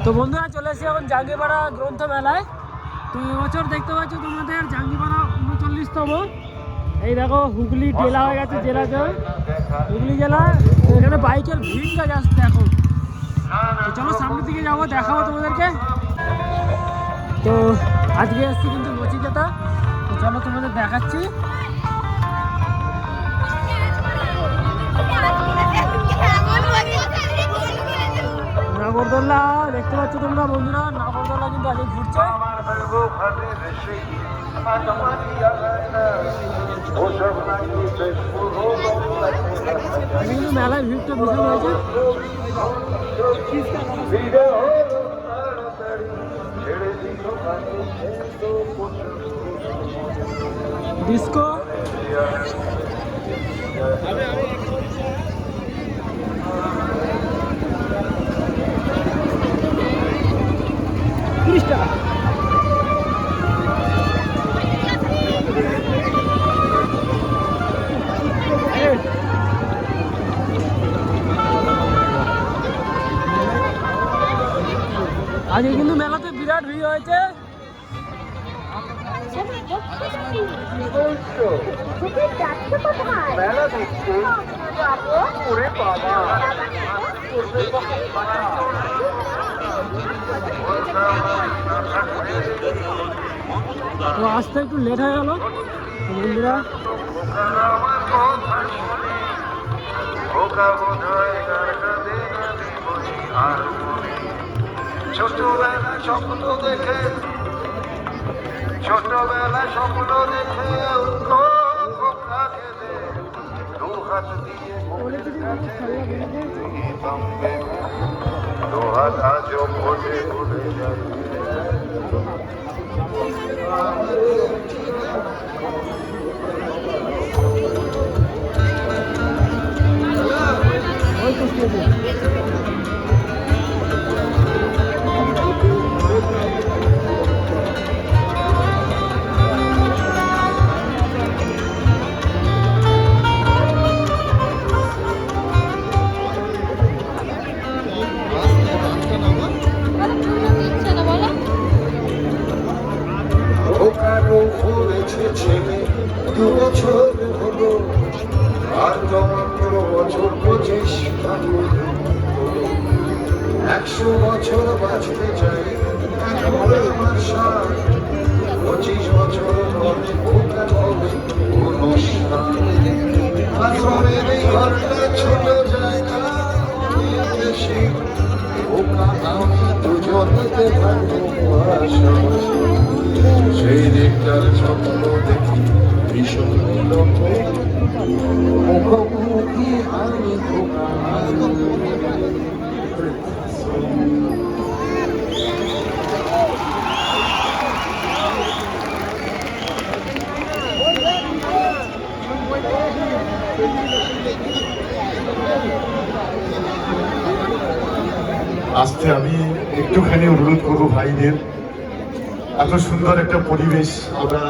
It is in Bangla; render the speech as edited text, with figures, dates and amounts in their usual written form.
তো বন্ধুরা চলে এসেছি এখন জাঙ্গিপাড়া গ্রন্থ মেলায়। তো এবছর দেখতে পাচ্ছ তোমাদের জাঙ্গিপাড়া 39তম। এই দেখো হুগলি জেলা হয়ে গেছে, জেলা জয় হুগলি জেলা। এখানে বাইকের ভিড়টা যাচ্ছে এখন। তো চলো সামনের দিকে যাবো, দেখাবো তোমাদেরকে। তো আজকে এসছি কিন্তু নচিকেতা। তো চলো তোমাদের দেখাচ্ছি। নাগরদোল্লা দেখতে পাচ্ছ তোমরা বন্ধুরা, নাগরদোল্লা কিন্তু আগে ঘুরছে। কিন্তু মেলায় ভিড়টা ভীষণ হয়েছে। ডিস্কো টাকা। আজকে কিন্তু মেলাতে বিরাট ভিড় হয়েছে। তো আসতে একটু লেট হয়ে গেল বন্ধুরা। ছোটবেলা স্বপ্ন দেখে দু হাত দিয়ে দু হাত আজও ভোটে ভুলে যায়। ছেলে 2 বছর হলো, আর তোমার বছর 25 100 বছর বাঁচতে চাই। 25 বছর ছোট জায়গা দুজনকে সেই দিকটার স্বপ্ন দেখি ভীষণ মুখোমুখি আমি আসতে আমি একটুখানি অনুরোধ করবো ভাইদের, এত সুন্দর একটা পরিবেশ আমরা